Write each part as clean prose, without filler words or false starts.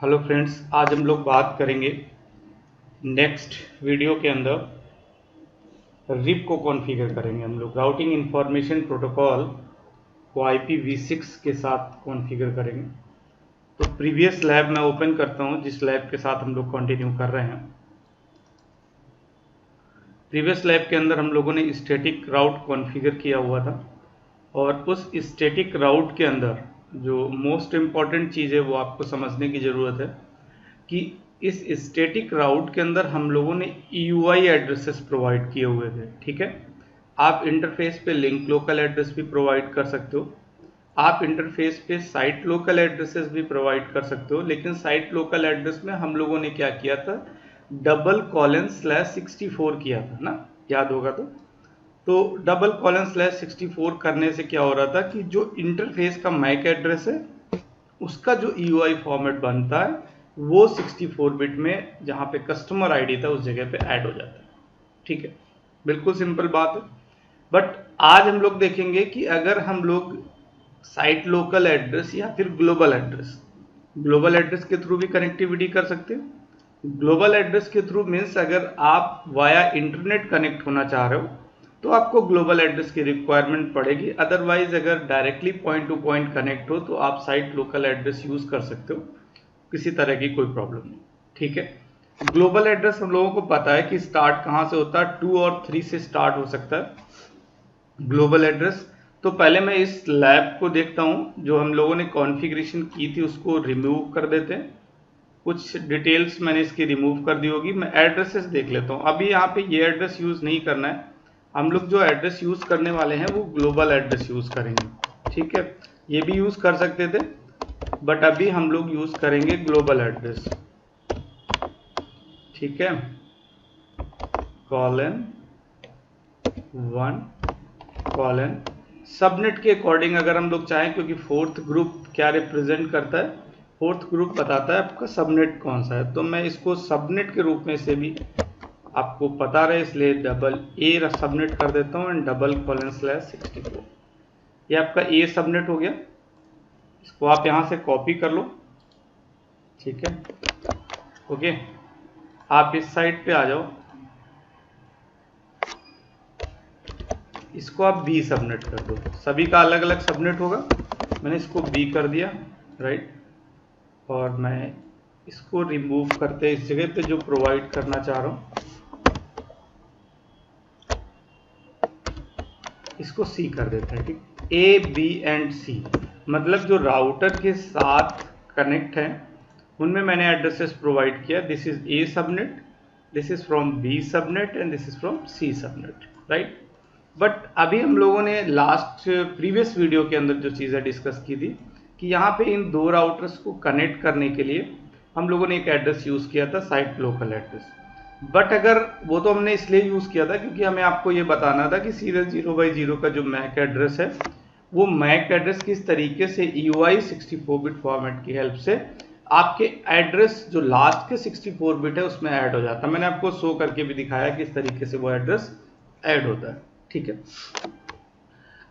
Hello friends, आज हम लोग बात करेंगे नेक्स्ट वीडियो के अंदर रिप को कॉन्फ़िगर करेंगे। हम लोग राउटिंग इंफॉर्मेशन प्रोटोकॉल को IPv6 के साथ कॉन्फ़िगर करेंगे। तो प्रीवियस लैब मैं ओपन करता हूं, जिस लैब के साथ हम लोग कंटिन्यू कर रहे हैं। प्रीवियस लैब के अंदर हम लोगों ने स्टैटिक राउट कॉन्फ़िगर किया हुआ था, और उस स्टैटिक राउट के अंदर जो मोस्ट इम्पॉर्टेंट चीज़ है वो आपको समझने की ज़रूरत है कि इस स्टैटिक राउट के अंदर हम लोगों ने EUI एड्रेसेस प्रोवाइड किए हुए थे। ठीक है, आप इंटरफेस पे लिंक लोकल एड्रेस भी प्रोवाइड कर सकते हो, आप इंटरफेस पे साइट लोकल एड्रेसेस भी प्रोवाइड कर सकते हो, लेकिन साइट लोकल एड्रेस में हम लोगों ने क्या किया था, $:/64 किया था ना, याद होगा। तो $:/64 करने से क्या हो रहा था कि जो इंटरफेस का मैक एड्रेस है उसका जो EUI फॉर्मेट बनता है वो 64 बिट में, जहां पे कस्टमर आईडी था उस जगह पे ऐड हो जाता है। ठीक है, बिल्कुल सिंपल बात है। बट आज हम लोग देखेंगे कि अगर हम लोग साइट लोकल एड्रेस या फिर ग्लोबल एड्रेस के थ्रू भी कनेक्टिविटी कर सकते हैं। ग्लोबल एड्रेस के थ्रू मीन्स अगर आप वाया इंटरनेट कनेक्ट होना चाह रहे हो तो आपको ग्लोबल एड्रेस की रिक्वायरमेंट पड़ेगी। अदरवाइज अगर directly point two point connect हो तो आप साइट लोकल एड्रेस यूज कर सकते हो, किसी तरह की कोई प्रॉब्लम नहीं। ठीक है, ग्लोबल एड्रेस हम लोगों को पता है कि स्टार्ट कहां से होता है, 2 और 3 से स्टार्ट हो सकता है ग्लोबल एड्रेस। तो पहले मैं इस लैब को देखता हूं, जो हम लोगों ने कॉन्फ़िगरेशन की थी उसको रिमूव कर देते हैं। कुछ डिटेल्स मैंने इसकी रिमूव कर दी होगी। मैं एड्रेसेस देख लेता हूं। अभी यहाँ पे ये एड्रेस यूज नहीं करना है, हम लोग जो एड्रेस यूज करने वाले हैं वो ग्लोबल एड्रेस यूज करेंगे। ठीक है, ये भी यूज कर सकते थे बट अभी हम लोग यूज करेंगे ग्लोबल एड्रेस। ठीक है, :1 सबनेट के अकॉर्डिंग अगर हम लोग चाहें, क्योंकि फोर्थ ग्रुप क्या रिप्रेजेंट करता है, फोर्थ ग्रुप बताता है आपका सबनेट कौन सा है। तो मैं इसको सबनेट के रूप में से भी आपको पता रहे इसलिए AA सबनेट कर देता हूँ एंड :/64। ये आपका A सबनेट हो गया। इसको आप यहां से कॉपी कर लो। ठीक है, ओके, आप इस साइड पे आ जाओ, इसको आप B सबनेट कर दो। सभी का अलग अलग सबनेट होगा, मैंने इसको B कर दिया, राइट। और मैं इसको रिमूव करते इस जगह पे जो प्रोवाइड करना चाह रहा हूं, इसको C कर देते हैं। ठीक, A, B एंड C मतलब जो राउटर के साथ कनेक्ट है उनमें मैंने एड्रेसेस प्रोवाइड किया। This is A subnet, this is from B subnet and this is from C subnet, right. But अभी हम लोगों ने लास्ट प्रीवियस वीडियो के अंदर जो चीज़ें डिस्कस की थी कि यहाँ पे इन दो राउटर्स को कनेक्ट करने के लिए हम लोगों ने एक एड्रेस यूज़ किया था, साइट लोकल एड्रेस। बट अगर वो तो हमने इसलिए यूज़ किया था क्योंकि हमें आपको ये बताना था कि सीरियल 0x0 का जो मैक एड्रेस है वो मैक एड्रेस किस तरीके से EUI 64 बिट फॉर्मेट की हेल्प से आपके एड्रेस जो लास्ट के 64 बिट है उसमें ऐड हो जाता है। मैंने आपको शो करके भी दिखाया किस तरीके से वो एड्रेस ऐड होता है। ठीक है,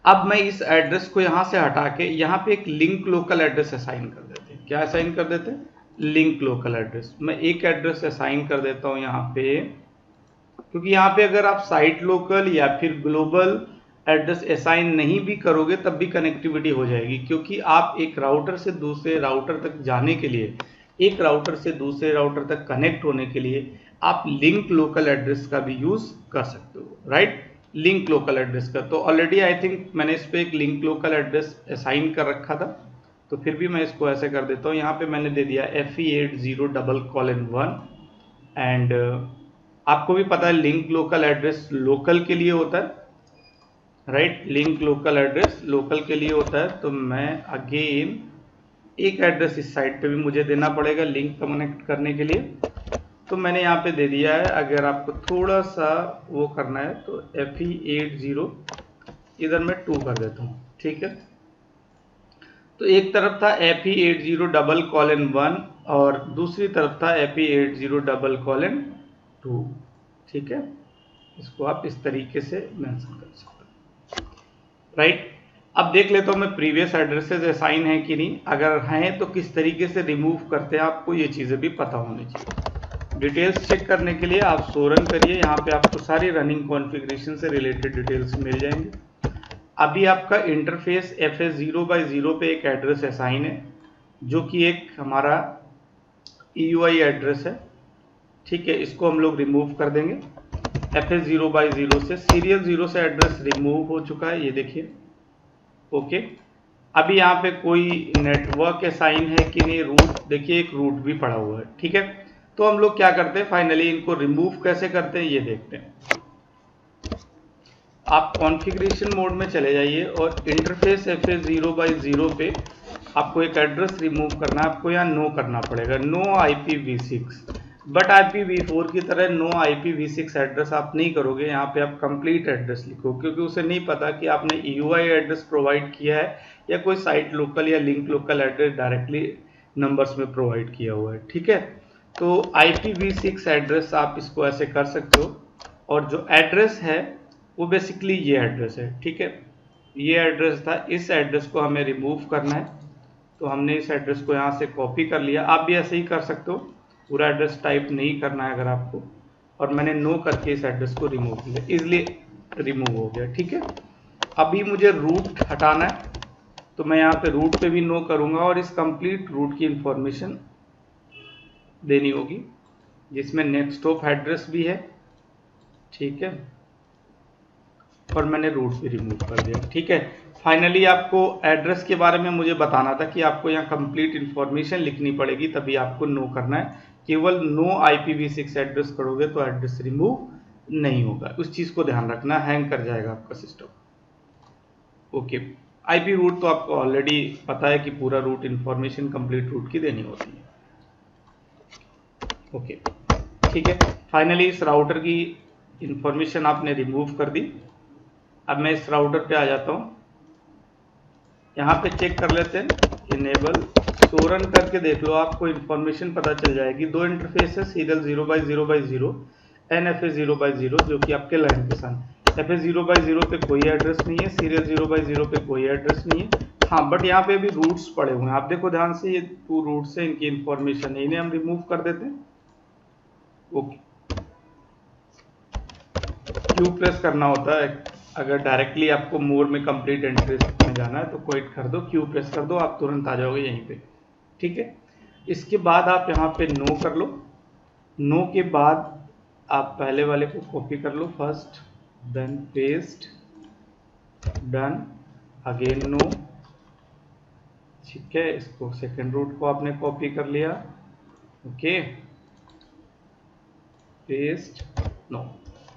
अब मैं इस एड्रेस को यहां से हटा के यहां पे एक लिंक लोकल एड्रेस असाइन कर देते हैं। क्या असाइन कर देते हैं? Link local address. मैं एक एड्रेस असाइन कर देता हूं यहां पे, क्योंकि यहां पे अगर आप साइट लोकल या फिर ग्लोबल एड्रेस असाइन नहीं भी करोगे तब भी कनेक्टिविटी हो जाएगी, क्योंकि आप एक राउटर से दूसरे राउटर तक जाने के लिए, एक राउटर से दूसरे राउटर तक कनेक्ट होने के लिए आप लिंक लोकल एड्रेस का भी यूज कर सकते हो, राइट। लिंक लोकल एड्रेस का तो ऑलरेडी आई थिंक मैंने इस पर एक लिंक लोकल एड्रेस असाइन कर रखा था, तो फिर भी मैं इसको ऐसे कर देता हूँ। यहाँ पे मैंने दे दिया FE80:1 एंड आपको भी पता है लिंक लोकल एड्रेस लोकल के लिए होता है, right. Link local address local के लिए होता है। तो मैं अगेन एक एड्रेस इस साइड पे भी मुझे देना पड़ेगा लिंक कनेक्ट करने के लिए, तो मैंने यहाँ पे दे दिया है। अगर आपको थोड़ा सा वो करना है तो FE80 इधर मैं 2 कर देता हूँ। ठीक है, तो एक तरफ था FE80:1 और दूसरी तरफ था FE80:2। ठीक है, इसको आप इस तरीके से मेंशन कर सकते हो, राइट। अब देख लेता हूँ मैं प्रीवियस एड्रेसेस असाइन है कि नहीं, अगर हैं तो किस तरीके से रिमूव करते हैं, आपको ये चीज़ें भी पता होनी चाहिए। डिटेल्स चेक करने के लिए आप शो रन करिए, यहाँ पे आपको सारी रनिंग कॉन्फ़िगरेशन से रिलेटेड डिटेल्स मिल जाएंगे। अभी आपका इंटरफेस FS0/0 पे एक एड्रेस असाइन है, जो कि एक हमारा EUI एड्रेस है, ठीक है। इसको हम लोग रिमूव कर देंगे। FS0/0 से सीरियल 0 से एड्रेस रिमूव हो चुका है, ये देखिए, ओके। अभी यहाँ पे कोई नेटवर्क असाइन है कि नहीं, रूट देखिए, एक रूट भी पड़ा हुआ है, ठीक है। तो हम लोग क्या करते हैं, फाइनली इनको रिमूव कैसे करते हैं ये देखते हैं। आप कॉन्फ़िगरेशन मोड में चले जाइए और इंटरफेस FS0/0 पे आपको एक एड्रेस रिमूव करना है, आपको यहाँ नो करना पड़ेगा, नो IPv6। बट IPv4 की तरह नो IPv6 एड्रेस आप नहीं करोगे, यहाँ पे आप कंप्लीट एड्रेस लिखो, क्योंकि उसे नहीं पता कि आपने EUI एड्रेस प्रोवाइड किया है या कोई साइट लोकल या link local address directly numbers में प्रोवाइड किया हुआ है, ठीक है। तो IPv6 एड्रेस आप इसको ऐसे कर सकते हो, और जो एड्रेस है वो बेसिकली ये एड्रेस है, ठीक है। ये एड्रेस था, इस एड्रेस को हमें रिमूव करना है, तो हमने इस एड्रेस को यहाँ से कॉपी कर लिया। आप भी ऐसे ही कर सकते हो, पूरा एड्रेस टाइप नहीं करना है अगर आपको, और मैंने नो करके इस एड्रेस को रिमूव किया, इसलिए रिमूव हो गया, ठीक है। अभी मुझे रूट हटाना है, तो मैं यहाँ पे रूट पे भी नो करूँगा, और इस कंप्लीट रूट की इंफॉर्मेशन देनी होगी, जिसमें नेक्स्ट ऑफ एड्रेस भी है, ठीक है, और मैंने रूट भी रिमूव कर दिया, ठीक है। फाइनली आपको एड्रेस के बारे में मुझे बताना था कि आपको यहाँ कंप्लीट इन्फॉर्मेशन लिखनी पड़ेगी, तभी आपको नो करना है। केवल नो IPv6 एड्रेस करोगे तो एड्रेस रिमूव नहीं होगा, उस चीज़ को ध्यान रखना, हैंग कर जाएगा आपका सिस्टम, ओके। IP रूट तो आपको ऑलरेडी पता है कि पूरा रूट इन्फॉर्मेशन कंप्लीट रूट की देनी होती है, ओके, ठीक है। फाइनली इस राउटर की इंफॉर्मेशन आपने रिमूव कर दी। अब मैं इस राउटर पे आ जाता हूँ, यहाँ पे चेक कर लेते हैं, इनेबल शो रन करके देख लो, आपको इन्फॉर्मेशन पता चल जाएगी। दो इंटरफेस है, सीरियल 0/0/0 एंड FS0/0, जो कि आपके लाइन के साथ। FS0/0 पे कोई एड्रेस नहीं है, सीरियल 0/0 पे कोई एड्रेस नहीं है, हाँ, बट यहाँ पे भी रूट्स पड़े हुए हैं, आप देखो ध्यान से, ये 2 रूट्स है, इनकी इंफॉर्मेशन है, इन्हें हम रिमूव कर देते हैं, ओके। क्यू प्रेस करना होता है, अगर डायरेक्टली आपको मोर में कंप्लीट एंट्रीज में जाना है तो क्विट कर दो, क्यू प्रेस कर दो, आप तुरंत आ जाओगे यहीं पे, ठीक है। इसके बाद आप यहाँ पे नो कर लो, नो के बाद आप पहले वाले को कॉपी कर लो first, then paste, done, again no, ठीक है। इसको सेकेंड रूट को आपने कॉपी कर लिया, ओके, पेस्ट, नो,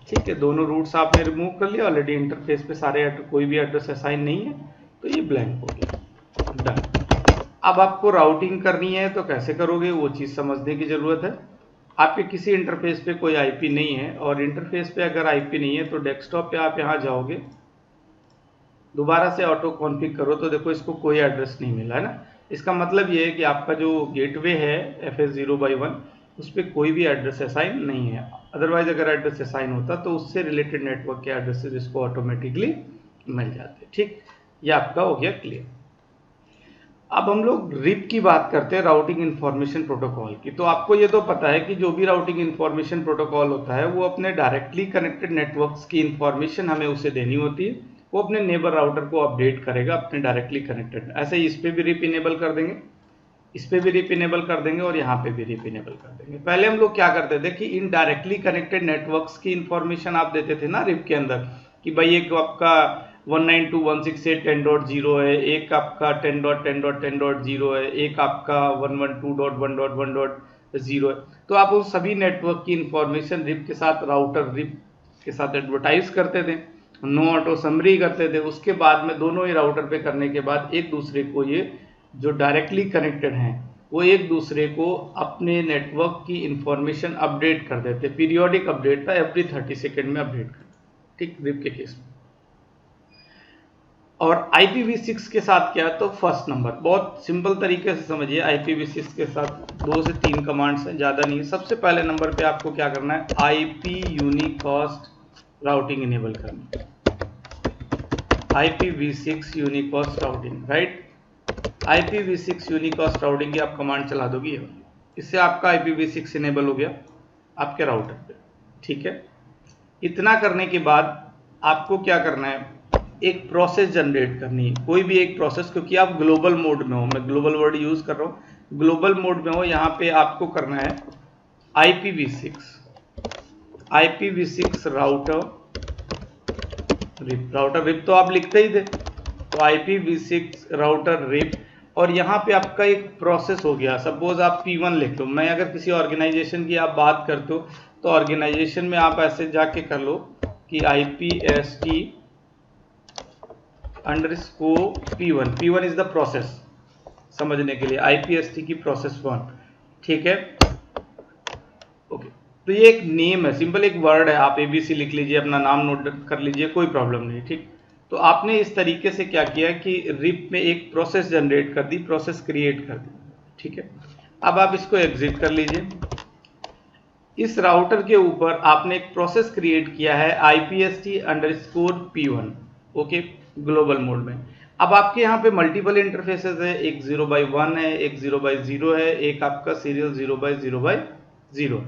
ठीक है। दोनों रूट्स आपने रिमूव कर लिया, ऑलरेडी इंटरफेस पे सारे कोई भी एड्रेस असाइन नहीं है, तो ये ब्लैंक हो गया, डन। अब आपको राउटिंग करनी है तो कैसे करोगे, वो चीज़ समझने की ज़रूरत है। आपके किसी इंटरफेस पे कोई IP नहीं है, और इंटरफेस पे अगर IP नहीं है तो डेस्कटॉप पे आप यहाँ जाओगे, दोबारा से ऑटो कॉन्फ़िग करो, तो देखो इसको कोई एड्रेस नहीं मिला है ना। इसका मतलब ये है कि आपका जो गेटवे है FS0/1, उस पर कोई भी एड्रेस असाइन नहीं है। अदरवाइज अगर एड्रेस असाइन होता तो उससे रिलेटेड नेटवर्क के एड्रेसेस इसको ऑटोमेटिकली मिल जाते, ठीक। ये आपका हो गया क्लियर। अब हम लोग रिप की बात करते हैं, राउटिंग इंफॉर्मेशन प्रोटोकॉल की। तो आपको ये तो पता है कि जो भी राउटिंग इंफॉर्मेशन प्रोटोकॉल होता है वो अपने डायरेक्टली कनेक्टेड नेटवर्क्स की इंफॉर्मेशन हमें उसे देनी होती है, वो अपने नेबर राउटर को अपडेट करेगा अपने डायरेक्टली कनेक्टेड। ऐसे ही इस पे भी रिप इनेबल कर देंगे, इस पे भी रिप इनेबल कर देंगे, और यहाँ पे भी रिप इनेबल कर देंगे। पहले हम लोग क्या करते थे कि इन डायरेक्टली कनेक्टेड नेटवर्क्स की इंफॉर्मेशन आप देते थे ना रिप के अंदर, कि भाई एक आपका 192.168.10.0 है, एक आपका 10.10.10.0 है, एक आपका 112.1.1.0 है। तो आप उन सभी नेटवर्क की इंफॉर्मेशन रिप के साथ, राउटर रिप के साथ एडवर्टाइज करते थे, नो ऑटो समरी करते थे। उसके बाद में दोनों ही राउटर पे करने के बाद एक दूसरे को, ये जो डायरेक्टली कनेक्टेड हैं वो एक दूसरे को अपने नेटवर्क की इंफॉर्मेशन अपडेट कर देते, पीरियोडिक अपडेट था, एवरी 30 सेकेंड में अपडेट कर, ठीक, रिप के केस में। और IPv6 के साथ क्या है, तो फर्स्ट नंबर, बहुत सिंपल तरीके से समझिए, IPv6 के साथ 2 से 3 कमांड्स हैं, ज़्यादा नहीं। सबसे पहले नंबर पे आपको क्या करना है, IP यूनिकास्ट राउटिंग इनेबल करना है, IPv6 unicast routing, right. IPv6 unicast routing की आप कमांड चला दोगे, इससे आपका IPv6 इनेबल हो गया आपके राउटर पे, ठीक है। इतना करने के बाद आपको क्या करना है, एक प्रोसेस जनरेट करनी है, कोई भी एक प्रोसेस, क्योंकि आप ग्लोबल मोड में हो, मैं ग्लोबल वर्ड यूज कर रहा हूँ, ग्लोबल मोड में हो, यहाँ पे आपको करना है IPv6 राउटर रिप तो आप लिखते ही थे, तो IPv6 राउटर रिप, और यहाँ पे आपका एक प्रोसेस हो गया। सपोज आप P1 लिख लो, मैं अगर किसी ऑर्गेनाइजेशन की आप बात करते हो तो ऑर्गेनाइजेशन में आप ऐसे जाके कर लो कि IPST _P1, P1 is the process, समझने के लिए IPST की प्रोसेस 1, ठीक है, ओके। तो ये एक नेम है, सिंपल एक वर्ड है, आप ABC लिख लीजिए, अपना नाम नोट कर लीजिए, कोई प्रॉब्लम नहीं, ठीक। तो आपने इस तरीके से क्या किया कि रिप में एक प्रोसेस जनरेट कर दी, प्रोसेस क्रिएट कर दी, ठीक है। अब आप इसको एग्जिट कर लीजिए। इस राउटर के ऊपर आपने एक प्रोसेस क्रिएट किया है IPST _P1, okay, global mode में। अब आपके यहाँ पे मल्टीपल इंटरफेसेस है, एक 0x1 है, एक 0x0 है, एक आपका सीरियल 0x0x0।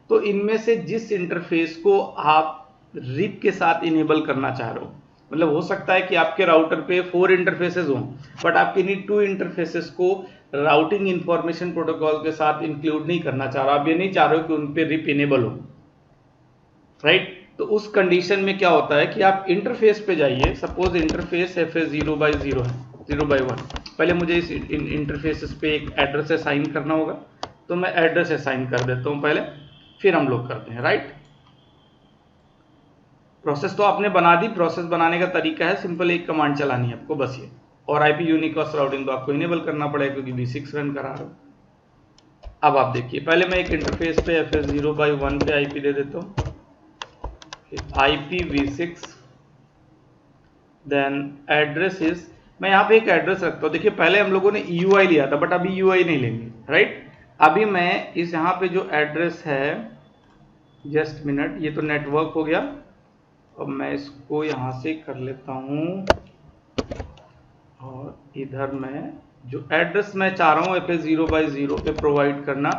तो इनमें से जिस इंटरफेस को आप रिप के साथ इनेबल करना चाह रहे हो, मतलब हो सकता है कि आपके राउटर पे 4 इंटरफेसेस हों, बट आप किन्हीं 2 इंटरफेसेस को राउटिंग इंफॉर्मेशन प्रोटोकॉल के साथ इंक्लूड नहीं करना चाह रहे हो, आप ये नहीं चाह रहे हो कि उन पे रिप इनेबल हो, राइट। तो उस कंडीशन में क्या होता है कि आप इंटरफेस पे जाइए, सपोज इंटरफेस FA 0x0 है, 0x1, पहले मुझे इस इंटरफेस पे एक एड्रेस असाइन करना होगा, तो मैं एड्रेस असाइन कर देता हूं पहले, फिर हम लोग करते हैं, राइट। प्रोसेस तो आपने बना दी, प्रोसेस बनाने का तरीका है सिंपल, एक कमांड चलानी है आपको बस ये, और IP यूनिकोस्ट राउटिंग तो आपको इनेबल करना पड़ेगा क्योंकि V6 रन करा रहा हूं। अब आप देखिए, पहले मैं एक इंटरफेस पे FA 0x1 पे IP दे देता हूं, IPv6, देन एड्रेस इज, मैं यहाँ पे एक एड्रेस रखता हूँ। देखिए पहले हम लोगों ने EUI लिया था, बट अभी EUI नहीं लेंगे, राइट। अभी मैं इस यहाँ पे जो एड्रेस है, जस्ट मिनट, ये तो नेटवर्क हो गया, अब मैं इसको यहाँ से कर लेता हूँ, और इधर मैं जो एड्रेस मैं चाह रहा हूँ FA 0x0 पे प्रोवाइड करना,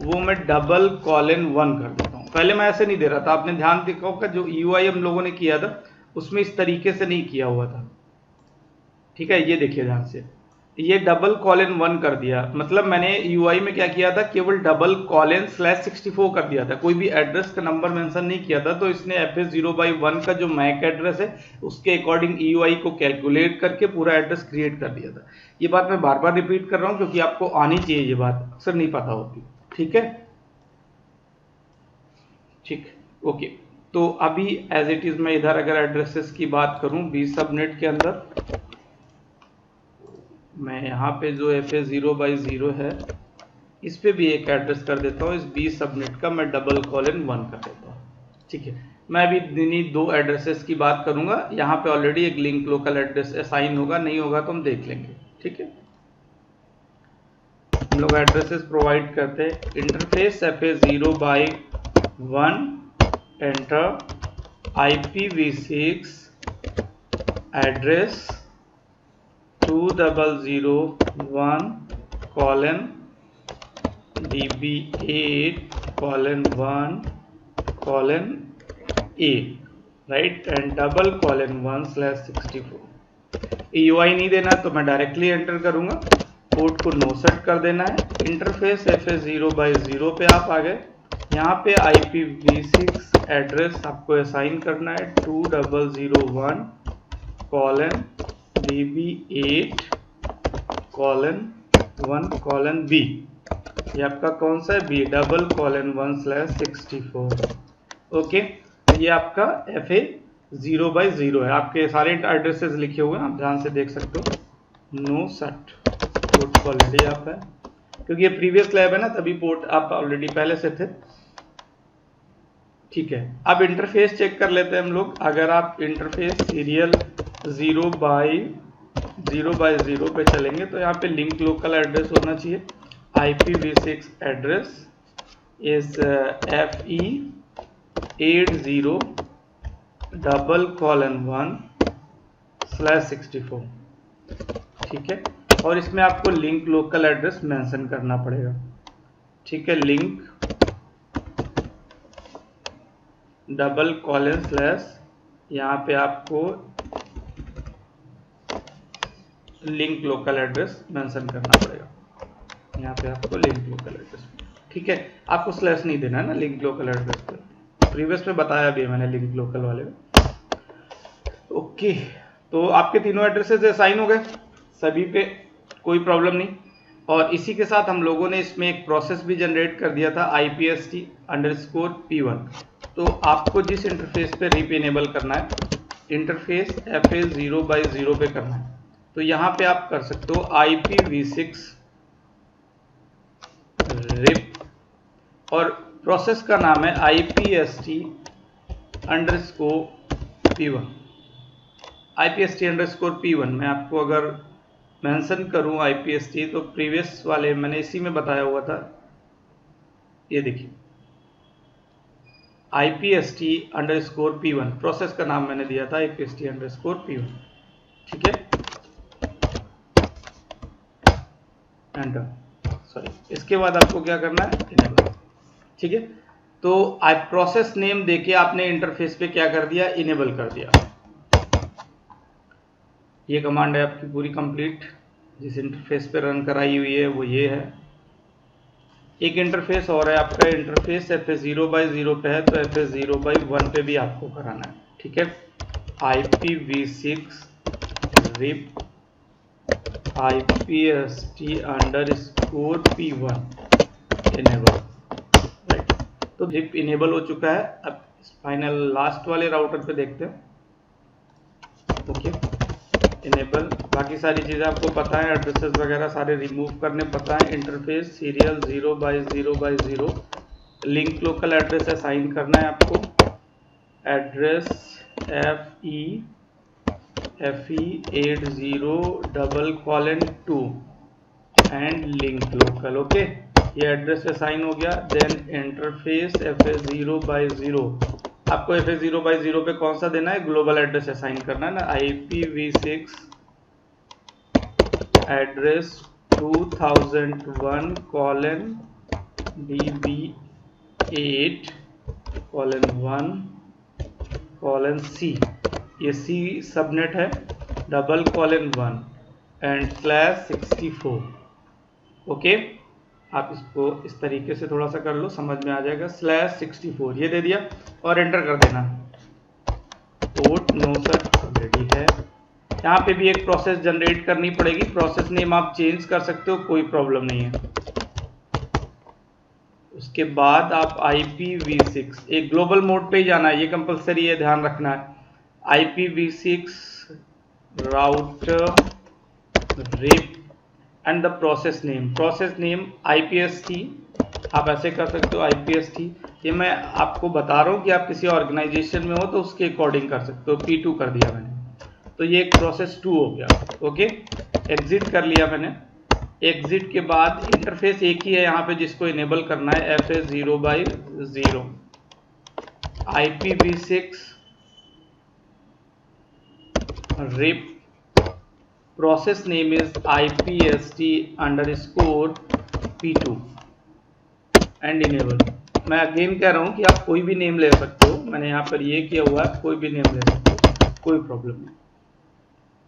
वो मैं $1 कर देता हूँ। पहले मैं ऐसे नहीं दे रहा था, आपने ध्यान देखा होगा जो EUI हम लोगों ने किया था उसमें इस तरीके से नहीं किया हुआ था, ठीक है। ये देखिए ध्यान से, ये $1 कर दिया, मतलब मैंने UI में क्या किया था, केवल $/64 कर दिया था, कोई भी एड्रेस का नंबर मेंशन नहीं किया था। तो इसने FA 0x1 का जो मैक एड्रेस है उसके अकॉर्डिंग EUI को कैलकुलेट करके पूरा एड्रेस क्रिएट कर दिया था। ये बात मैं बार बार रिपीट कर रहा हूँ क्योंकि आपको आनी चाहिए, ये बात अक्सर नहीं पता होती, ठीक है, ठीक, ओके। तो अभी एज इट इज मैं इधर अगर एड्रेसेस की बात करूं B सबनेट के अंदर, मैं यहाँ पे जो FA 0x0 है इस पे भी एक एड्रेस कर देता हूँ, इस B सबनेट का मैं $1 कर देता हूँ, ठीक है। मैं अभी इन्हीं 2 एड्रेसेस की बात करूंगा, यहाँ पे ऑलरेडी एक लिंक लोकल एड्रेस असाइन होगा, नहीं होगा तो हम देख लेंगे, ठीक है। हम लोग एड्रेसेस प्रोवाइड करते हैं, interface FA 0x1 enter IPv6 address 2001 DB8:1:8, right, and $1/64। EUI नहीं देना तो मैं डायरेक्टली एंटर करूंगा, पोर्ट को नो सेट कर देना है। इंटरफेस FA 0x0 पे आप आ गए, यहाँ पे IPv6 एड्रेस आपको असाइन करना है 2001:DB8:1:B, ये आपका कौन सा है, B $1/64, ओके। ये आपका FA 0x0 है, आपके सारे एड्रेसेस लिखे हुए हैं, आप ध्यान से देख सकते हो, नो सेट, पोर्ट ऑलरेडी आप है क्योंकि ये प्रीवियस लैब है ना, तभी पोर्ट आप ऑलरेडी पहले से थे, ठीक है। अब इंटरफेस चेक कर लेते हैं हम लोग, अगर आप इंटरफेस सीरियल 0x0 पे चलेंगे तो यहाँ पे लिंक लोकल एड्रेस होना चाहिए, IPv6 एड्रेस इज FE 80:1/1 /64, ठीक है। और इसमें आपको लिंक लोकल एड्रेस मेंशन करना पड़ेगा, ठीक है। लिंक // यहाँ पे आपको लिंक लोकल एड्रेस मेंशन करना पड़ेगा, यहाँ पे आपको लिंक लोकल एड्रेस, ठीक है। आपको स्लैश नहीं देना है ना लिंक लोकल एड्रेस पे, प्रीवियस में बताया भी है मैंने लिंक लोकल वाले में। ओके, तो आपके तीनों एड्रेसेस असाइन हो गए सभी पे, कोई प्रॉब्लम नहीं। और इसी के साथ हम लोगों ने इसमें एक प्रोसेस भी जनरेट कर दिया था IPST_P1। तो आपको जिस इंटरफेस पे रिप इनेबल करना है, इंटरफेस FA0/0 पे करना है, तो यहाँ पे आप कर सकते हो IPv6 रिप, और प्रोसेस का नाम है IPST_P1। IPST_P1 मैं आपको अगर मेंशन करूं IPST, तो प्रीवियस वाले मैंने इसी में बताया हुआ था, ये देखिए IPST_P1 प्रोसेस का नाम मैंने दिया था IPST_P1, ठीक है। एंटर, सॉरी, इसके बाद आपको क्या करना है, इनेबल, ठीक है। तो प्रोसेस नेम देके आपने इंटरफेस पे क्या कर दिया, इनेबल कर दिया। ये कमांड है आपकी पूरी कंप्लीट, जिस इंटरफेस पे रन कराई हुई है वो ये है। एक इंटरफेस और है आपका, इंटरफेस FA0/0 पे है, तो FA0/1 पे भी आपको कराना है, ठीक है। IPv6 RIP IPST_P1 enable, right. तो रिप इनेबल हो चुका है। अब फाइनल लास्ट वाले राउटर पे देखते हैं। ओके, इनेबल, बाकी सारी चीज़ें आपको पता है, एड्रेसेस वगैरह सारे रिमूव करने पता है। Interface serial 0/0/0, link local address assign करना है आपको, address FE80:2 and link local, okay. ये एड्रेस असाइन हो गया। देन इंटरफेस FA0/0, आपको FA0/0 पे कौन सा देना है, ग्लोबल एड्रेस असाइन करना है ना, IPv6 एड्रेस 2001:DB8:1:C, ये C सबनेट है, $1 एंड /64, ओके। आप इसको इस तरीके से थोड़ा सा कर लो, समझ में आ जाएगा। /64 ये दे दिया और एंटर कर देना। पोर्ट 69 ऑलरेडी है। यहाँ पे भी एक प्रोसेस जनरेट करनी पड़ेगी, प्रोसेस नेम आप चेंज कर सकते हो, कोई प्रॉब्लम नहीं है। उसके बाद आप IPv6 एक ग्लोबल मोड पे ही जाना है, ये कंपलसरी है, ध्यान रखना है। IPv6 router RIP and the process name IPST, आप ऐसे कर सकते हो IPST। ये मैं आपको बता रहा हूँ कि आप किसी ऑर्गेनाइजेशन में हो तो उसके अकॉर्डिंग कर सकते हो। P2 कर दिया मैंने, तो ये एक प्रोसेस 2 हो गया, ओके। एग्जिट कर लिया मैंने। एग्जिट के बाद इंटरफेस एक ही है यहाँ पे जिसको इनेबल करना है, FA0/0 IPv6 RIP, process name is IPST_P2 and enable. मैं अगेन कह रहा हूँ कि आप कोई भी नेम ले सकते हो, मैंने यहाँ पर ये किया हुआ है, कोई भी नेम ले सकते हो, कोई प्रॉब्लम नहीं।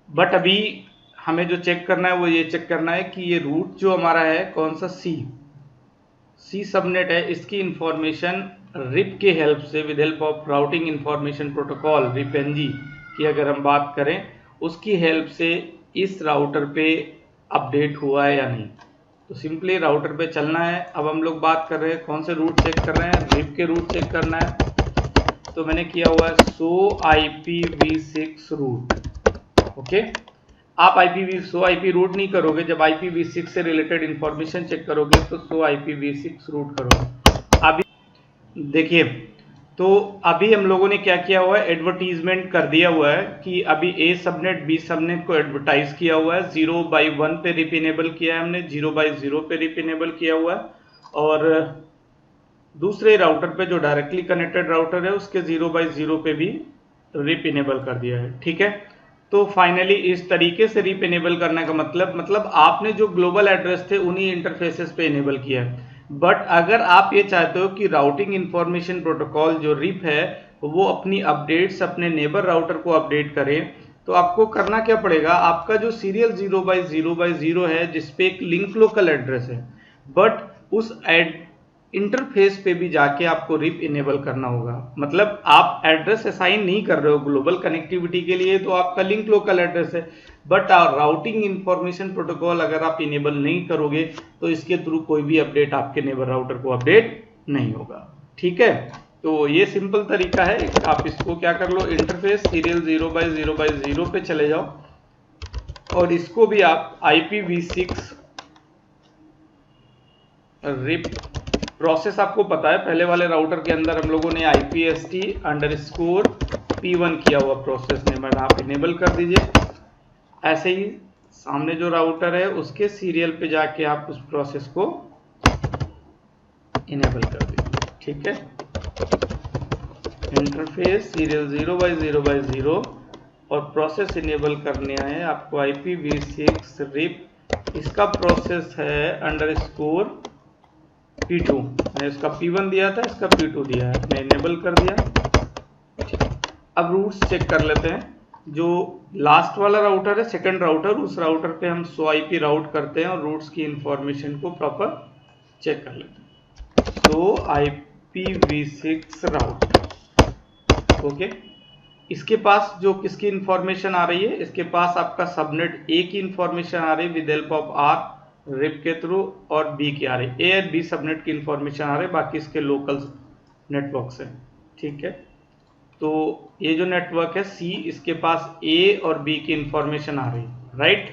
बट अभी हमें जो चेक करना है वो ये चेक करना है कि ये रूट जो हमारा है कौन सा, सी सबनेट है, इसकी इंफॉर्मेशन रिप के हेल्प से, with help of routing information protocol RIP-NG की अगर हम बात करें, उसकी हेल्प से इस राउटर पे अपडेट हुआ है या नहीं। तो सिंपली राउटर पे चलना है। अब हम लोग बात कर रहे हैं कौन से रूट चेक कर रहे हैं, रिप के रूट चेक करना है। तो मैंने किया हुआ है शो IPv6 रूट, ओके। आप शो IP रूट नहीं करोगे, जब IPv6 से रिलेटेड इंफॉर्मेशन चेक करोगे तो शो IPv6 रूट करोगे। अभी देखिए, तो अभी हम लोगों ने क्या किया हुआ है, एडवर्टीजमेंट कर दिया हुआ है कि अभी A सबनेट B सबनेट को एडवर्टाइज किया हुआ है। 0/1 पे रिप इनेबल किया है हमने, 0/0 पे रिप इनेबल किया हुआ है, और दूसरे राउटर पे जो डायरेक्टली कनेक्टेड राउटर है उसके 0/0 पे भी रिप इनेबल कर दिया है, ठीक है। तो फाइनली इस तरीके से रिप इनेबल करने का मतलब आपने जो ग्लोबल एड्रेस थे उन्हीं इंटरफेसेस पे इनेबल किया है। बट अगर आप ये चाहते हो कि राउटिंग इंफॉर्मेशन प्रोटोकॉल जो रिप है वो अपनी अपडेट्स अपने नेबर राउटर को अपडेट करे, तो आपको करना क्या पड़ेगा, आपका जो सीरियल 0x0x0 है जिसपे एक लिंक लोकल एड्रेस है, बट उस इंटरफेस पे भी जाके आपको रिप इनेबल करना होगा। मतलब आप एड्रेस असाइन नहीं कर रहे हो ग्लोबल कनेक्टिविटी के लिए, तो आपका लिंक लोकल एड्रेस है, बट राउटिंग इंफॉर्मेशन प्रोटोकॉल अगर आप इनेबल नहीं करोगे तो इसके थ्रू कोई भी अपडेट आपके नेबर राउटर को अपडेट नहीं होगा। ठीक है, तो ये सिंपल तरीका है। आप इसको क्या कर लो, इंटरफेस सीरियल 0x0x0 पे चले जाओ और इसको भी आप IPv6 रिप प्रोसेस आपको पता है, पहले वाले राउटर के अंदर हम लोगों ने IPST_P1 किया हुआ प्रोसेस नेम आप इनेबल कर दीजिए। ऐसे ही सामने जो राउटर है उसके सीरियल पे जाके आप उस प्रोसेस को इनेबल कर दीजिए। ठीक है, इंटरफेस सीरियल 0x0x0 और प्रोसेस इनेबल करने है आपको IPv6 रिप, इसका प्रोसेस है _P2। मैंने इसका P1 दिया था, इसका P2 दिया है, मैं इनेबल कर दिया। अब रूट्स चेक कर लेते हैं। जो लास्ट वाला राउटर है सेकंड राउटर, उस राउटर पे हम 100 IP राउट करते हैं और रूट्स की इंफॉर्मेशन को प्रॉपर चेक कर लेते हैं। तो IPv6 राउट, ओके, इसके पास जो किसकी इंफॉर्मेशन आ रही है, इसके पास आपका सबनेट A की इंफॉर्मेशन आ रही है with help of R RIP के थ्रू, और B की आ रही है, A और B सबनेट की इंफॉर्मेशन आ रही है, बाकी इसके लोकल नेटवर्क्स हैं। ठीक है, तो ये जो नेटवर्क है C, इसके पास A और B की इंफॉर्मेशन आ रही है, राइट,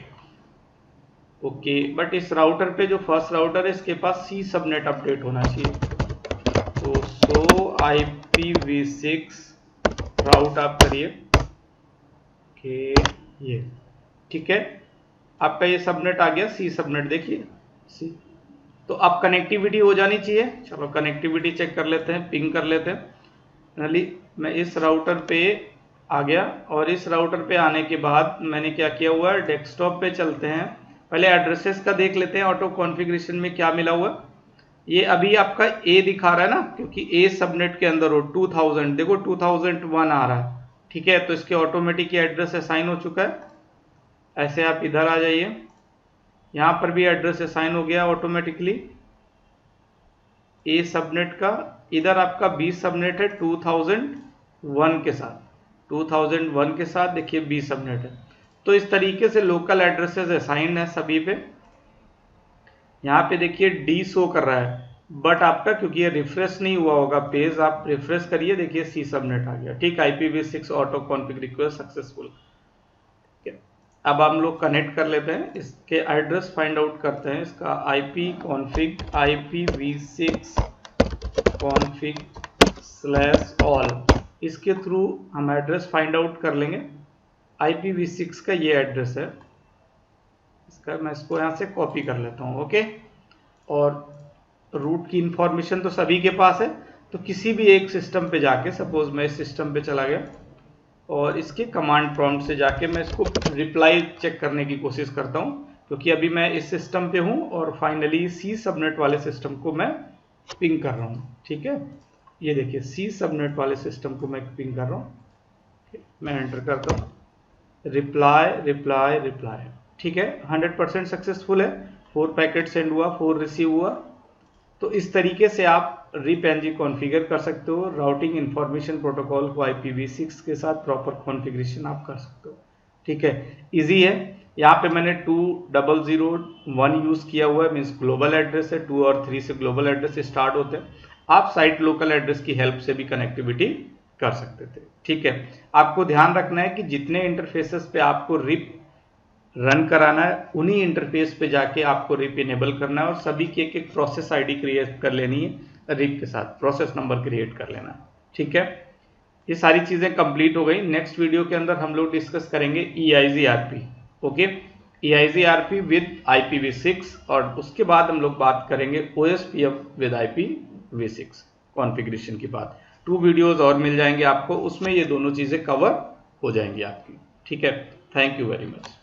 ओके। बट इस राउटर पे जो फर्स्ट राउटर है इसके पास C सबनेट अपडेट होना चाहिए, तो IPv6 राउट आप करिए कि ये, ठीक है, आपका ये सबनेट आ गया C सबनेट, देखिए C। तो अब कनेक्टिविटी हो जानी चाहिए, चलो कनेक्टिविटी चेक कर लेते हैं, पिंग कर लेते हैं। फाइनली मैं इस राउटर पे आ गया और इस राउटर पे आने के बाद मैंने क्या किया हुआ है, डेस्कटॉप पे चलते हैं, पहले एड्रेसेस का देख लेते हैं ऑटो कॉन्फ़िगरेशन में क्या मिला हुआ। ये अभी आपका A दिखा रहा है ना, क्योंकि A सबनेट के अंदर हो 2000, देखो 2001 आ रहा है। ठीक है, तो इसके ऑटोमेटिक एड्रेस असाइन हो चुका है। ऐसे आप इधर आ जाइए, यहां पर भी एड्रेस असाइन हो गया ऑटोमेटिकली A सबनेट का। इधर आपका B सबनेट है 2001 के साथ, 2001 के साथ देखिए B सबनेट है। तो इस तरीके से लोकल एड्रेसेस असाइन है सभी पे। यहाँ पे देखिए D शो कर रहा है, बट आपका क्योंकि ये रिफ्रेश नहीं हुआ होगा पेज, आप रिफ्रेश करिए, देखिए C सबनेट आ गया। ठीक, IPv6 auto config request successful. अब हम लोग कनेक्ट कर लेते हैं, इसके एड्रेस फाइंड आउट करते हैं, इसका IP config IPv6 config/all, इसके थ्रू हम एड्रेस फाइंड आउट कर लेंगे। IPv6 का ये एड्रेस है, इसका मैं इसको यहाँ से कॉपी कर लेता हूँ, ओके। और रूट की इंफॉर्मेशन तो सभी के पास है, तो किसी भी एक सिस्टम पे जाके, सपोज मैं इस सिस्टम पे चला गया और इसके कमांड प्रॉम्प्ट से जाके मैं इसको रिप्लाई चेक करने की कोशिश करता हूँ, क्योंकि अभी मैं इस सिस्टम पे हूँ और फाइनली C सबनेट वाले सिस्टम को मैं पिंग कर रहा हूँ। ठीक है, ये देखिए C सबनेट वाले सिस्टम को मैं पिंग कर रहा हूँ, मैं एंटर करता हूँ, रिप्लाई रिप्लाई रिप्लाई। ठीक है, 100% सक्सेसफुल है, 4 पैकेट सेंड हुआ, 4 रिसीव हुआ। तो इस तरीके से आप रिप NG कॉन्फ़िगर कर सकते हो, राउटिंग इंफॉर्मेशन प्रोटोकॉल को IPv6 के साथ प्रॉपर कॉन्फ़िगरेशन आप कर सकते हो। ठीक है, इजी है। यहाँ पे मैंने 2001 यूज किया हुआ है, मीन्स ग्लोबल एड्रेस है, 2 और 3 से ग्लोबल एड्रेस स्टार्ट होते हैं। आप साइट लोकल एड्रेस की हेल्प से भी कनेक्टिविटी कर सकते थे। ठीक है, आपको ध्यान रखना है कि जितने इंटरफेसेस पे आपको रिप रन कराना है उन्हीं इंटरफेस पे जाके आपको रिप इनेबल करना है, और सभी की एक प्रोसेस ID क्रिएट कर लेनी है, रिप के साथ प्रोसेस नंबर क्रिएट कर लेना है। ठीक है, ये सारी चीजें कंप्लीट हो गई। नेक्स्ट वीडियो के अंदर हम लोग डिस्कस करेंगे EIGRP, okay, EIGRP with IPv6, और उसके बाद हम लोग बात करेंगे OSPF विद IPv6 कॉन्फ़िगरेशन की बात। 2 वीडियोस और मिल जाएंगे आपको, उसमें ये दोनों चीजें कवर हो जाएंगी आपकी। ठीक है, थैंक यू वेरी मच।